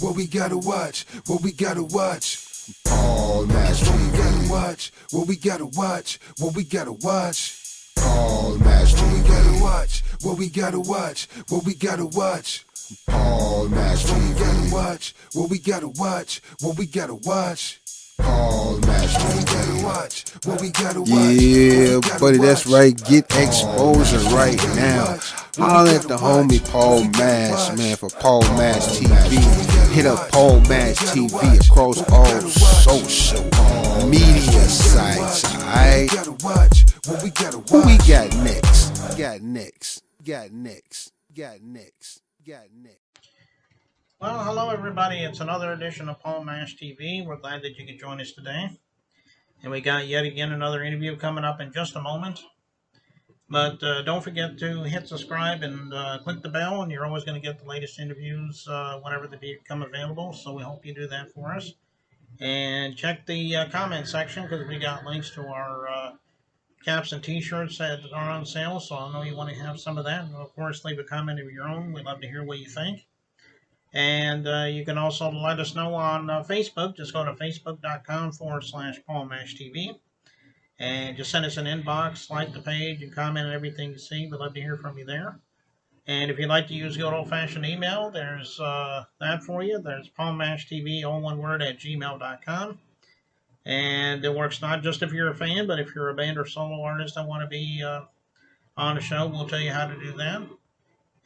what we gotta watch, what we gotta watch. Paul Match TV. What we gotta watch, what we gotta watch, what we gotta watch. Paul Match TV. What we gotta watch, what we gotta watch, what we gotta watch. Paul Match TV. What we gotta watch, what we gotta watch, what we gotta watch. Paul Match TV. What we gotta watch, what we gotta watch. Yeah, buddy, that's right. Get exposure right now. Holler at the homie Paul Match, man, for Paul Match TV. Hit up Paul Match TV across all social media sites, alright? Who we got next? Got next. Well, hello everybody. It's another edition of Paul Mash TV. We're glad that you could join us today. And we got yet again another interview coming up in just a moment. But don't forget to hit subscribe and click the bell, and you're always going to get the latest interviews whenever they become available. So we hope you do that for us. And check the comment section because we got links to our caps and t-shirts that are on sale. So I know you want to have some of that. And of course, leave a comment of your own. We'd love to hear what you think. And you can also let us know on Facebook. Just go to facebook.com/PaulMashTV. And just send us an inbox, like the page, and comment on everything you see. We'd love to hear from you there. And if you'd like to use good old-fashioned email, there's that for you. There's PaulMashTV, all one word, @gmail.com. And it works not just if you're a fan, but if you're a band or solo artist that want to be on the show, we'll tell you how to do that.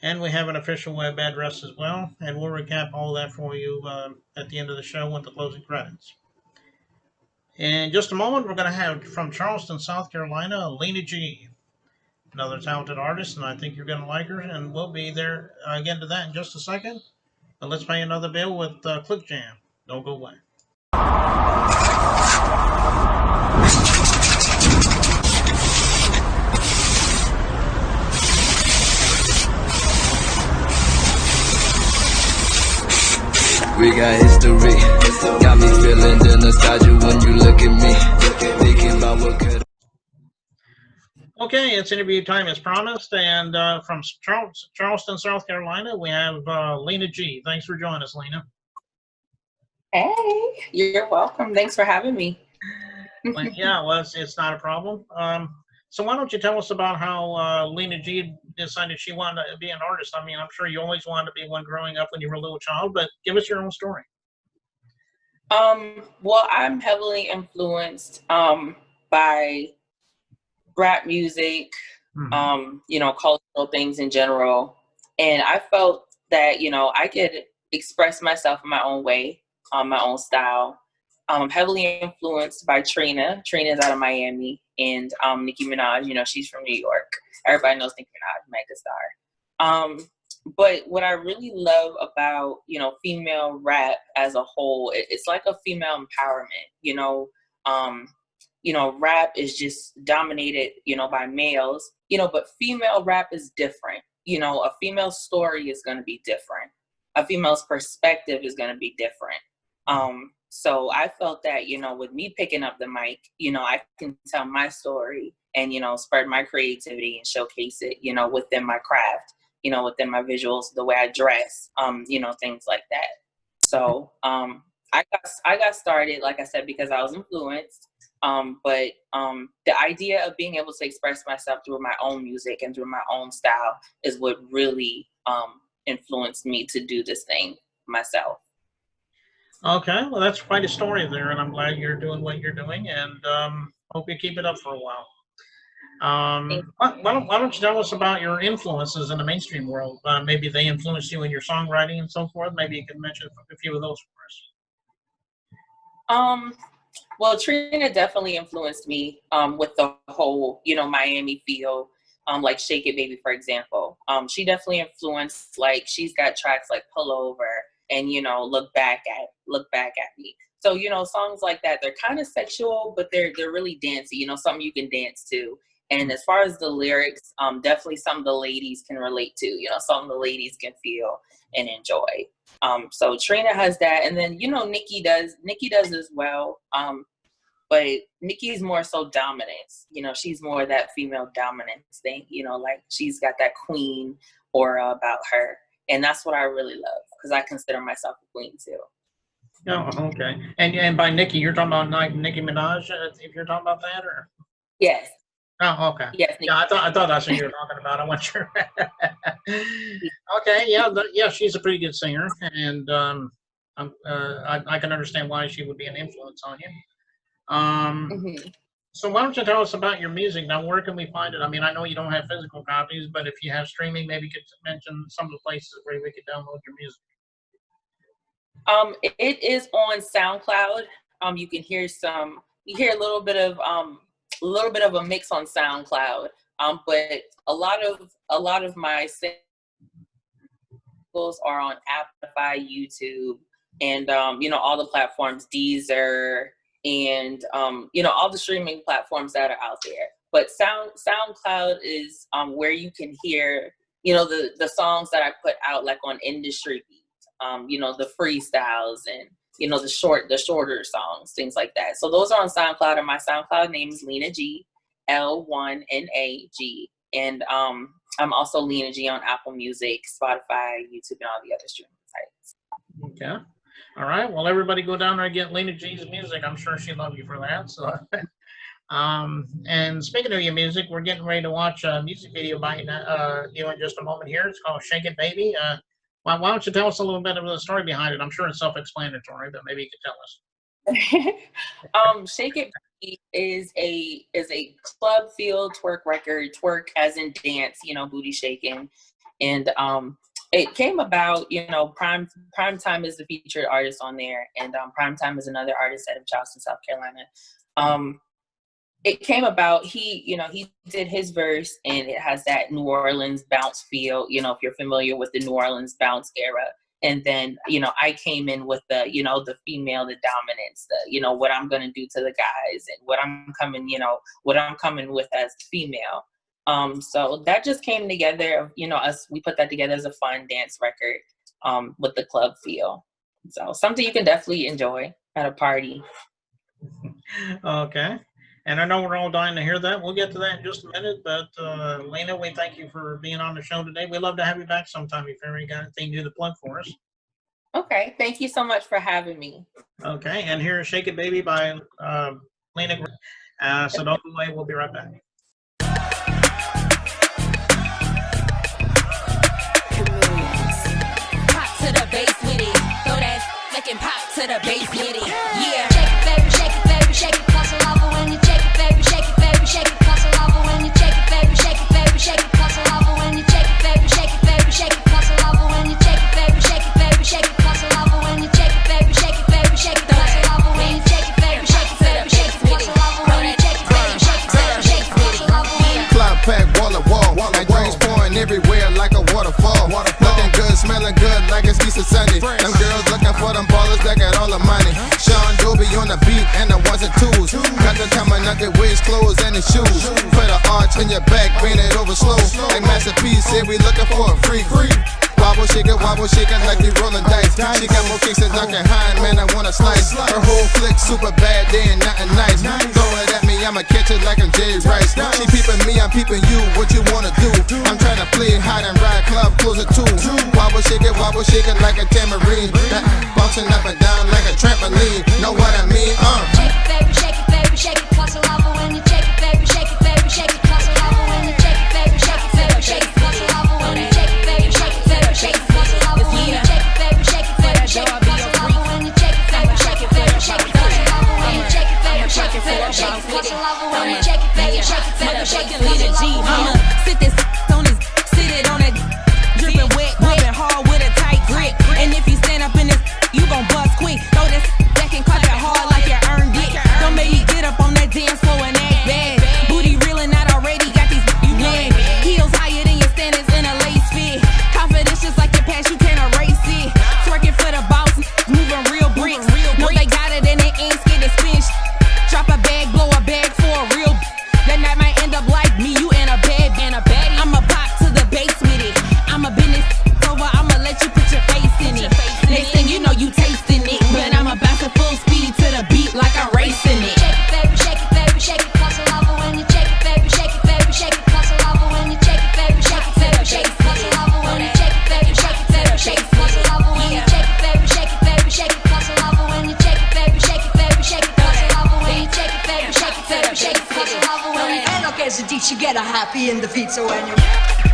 And we have an official web address as well, and we'll recap all that for you at the end of the show with the closing credits. In just a moment, we're going to have from Charleston, South Carolina, Lina G, another talented artist, and I think you're going to like her, and we'll be there again to that in just a second. But let's pay another bill with Click Jam. Don't go away. We got history, got me feeling the nostalgia when you look at me, thinking about what could. Okay, it's interview time as promised, and from Charleston, South Carolina, we have Lina G. Thanks for joining us, Lina. Hey, you're welcome. Thanks for having me. Well, it's not a problem. So why don't you tell us about how Lina G decided she wanted to be an artist? I mean, I'm sure you always wanted to be one growing up when you were a little child, but give us your own story. Well, I'm heavily influenced by rap music, cultural things in general. And I felt that, I could express myself in my own way, my own style. I'm heavily influenced by Trina. Trina's out of Miami, and Nicki Minaj. She's from New York. Everybody knows Nicki Minaj, megastar. But what I really love about female rap as a whole, it's like a female empowerment. Rap is just dominated, by males. But female rap is different. A female story is going to be different. A female's perspective is going to be different. So I felt that, with me picking up the mic, I can tell my story and, spread my creativity and showcase it, within my craft, within my visuals, the way I dress, things like that. So I got started, like I said, because I was influenced. But the idea of being able to express myself through my own music and through my own style is what really influenced me to do this thing myself. Okay, well, that's quite a story there, and I'm glad you're doing what you're doing, and hope you keep it up for a while. Why don't you tell us about your influences in the mainstream world? Maybe they influenced you in your songwriting and so forth. Maybe you can mention a few of those for us. Well, Trina definitely influenced me with the whole, Miami feel. Like Shake It Baby, for example. She definitely influenced, like, she's got tracks like Pull Over and, Look Back at Me. So, songs like that, they're kind of sexual, but they're really dancey, something you can dance to. And as far as the lyrics, definitely something the ladies can relate to, something the ladies can feel and enjoy. So Trina has that. And then, Nicki does as well. But Nicki's more so dominance. She's more that female dominance thing, like she's got that queen aura about her. And that's what I really love. because I consider myself a queen too. Oh, okay. And by Nicki, you're talking about like Nicki Minaj, if you're talking about that, or? Yes. Oh, okay. Yes. Yeah, I thought that's what you were talking about. I wasn't sure. Okay, yeah, she's a pretty good singer, and I can understand why she would be an influence on you. So why don't you tell us about your music now? Where can we find it? I mean, I know you don't have physical copies, but if you have streaming, maybe you could mention some of the places where we could download your music. It is on SoundCloud. You can hear you hear a little bit of a mix on SoundCloud. But a lot of my singles are on Spotify, YouTube, and all the platforms, Deezer, and all the streaming platforms that are out there. But SoundCloud is where you can hear the songs that I put out, like on industry beats, the freestyles and the shorter songs, things like that. So those are on SoundCloud, and my SoundCloud name is Lina G, L1NAG, and I'm also Lina G on Apple Music, Spotify, YouTube, and all the other streaming sites. Okay. All right. Well, everybody go down there and get Lina G's music. I'm sure she'd love you for that. So, and speaking of your music, we're getting ready to watch a music video by you in just a moment here. It's called "Shake It, Baby." Why don't you tell us a little bit of the story behind it? I'm sure it's self-explanatory, but maybe you could tell us. "Shake It, Baby" is a club feel twerk record. Twerk as in dance, booty shaking, and it came about, Prime Time is the featured artist on there, and Prime Time is another artist out of Charleston, South Carolina. It came about, he did his verse, and it has that New Orleans bounce feel, if you're familiar with the New Orleans bounce era. And then, I came in with the female, the dominance, what I'm going to do to the guys, and what I'm coming with as a female. So that just came together, we put that together as a fun dance record, with the club feel. So something you can definitely enjoy at a party. Okay. And I know we're all dying to hear that. We'll get to that in just a minute. But Lina, we thank you for being on the show today. We'd love to have you back sometime if you ever got anything new to plug for us. Okay. Thank you so much for having me. Okay. And here's "Shake It, Baby" by Lina. So don't go away. We'll be right back. Pop to the bass with it. Throw that and pop to the bass with it. Yeah. Shake it, baby, shake it, baby, shake it. Cause I love it when you shake it, baby, shake it, baby, shake it. Cause I love it when you shake it, baby, shake it, baby, shake it. Cause I love it when you shake it, baby, shake it, baby, shake it. Cause I love it when you shake it, baby, shake it, baby, shake it. Cause I love it when you shake it, baby, shake it, baby, shake it. Cause I love it when you shake it, baby, shake it, baby, shake it. Cause I love it when you shake it, baby, shake it, baby, shake it. Cause I love it when you Club pack, wall to wall, and drinks pouring everywhere like a waterfall. Looking good, smelling good like it's Easter Sunday. Them girls looking for them ballers that got all the money. Sean Doby on the beat and the ones and twos. Got the coming out their waist, clothes, and the shoes. Put an arch in your back, bend it over slow. Like Master P said, we looking for a freak. Wobble shaking like you rolling dice. She got more kicks than Duncan Hine, man, I wanna slice. Her whole flick super bad, they ain't nothing nice. Throw it at me, I'ma catch it like I'm Jay Rice. She peeping me, I'm peeping you, what you wanna do? I'm trying to play hide and ride, club closer too. Wobble shaking like a tambourine. Bouncing up and down like a trampoline. Know what I mean? shake it, baby, shake it, baby, shake it. Cause I love it when you shake it, baby, shake it, baby, shake it. Cause I love it when you shake it, baby, shake it, baby, shake it. Cause I love it when you shake it, baby, shake it, baby, shake it. Cause I love it when you shake it, baby, shake it, baby, shake it. Cause I love it when you shake it, baby, shake it, baby, shake it. Cause I love it when you shake it, baby, shake it, baby, shake it. Cause I love it when you shake it, baby, shake it, baby, shake it. Lina G, sit this on his, sit it on that, dripping wet, rubbing hard with a tight grip. And if you stand up in this, you gon' bust quick. Throw this back and clap it hard like you earned it. Don't make me get up on that dance floor and act bad. Booty reeling out already, got these you mad. Heels higher than your standards in a lace fit. Confidence just like your past, you can't erase it. Twerking for the boss, moving real bricks. Know they got it and they ain't scared to spin. Drop a bag, blow a bag for a real. That night might end up like me, you in a bad beat, you get a happy in the feet. So when you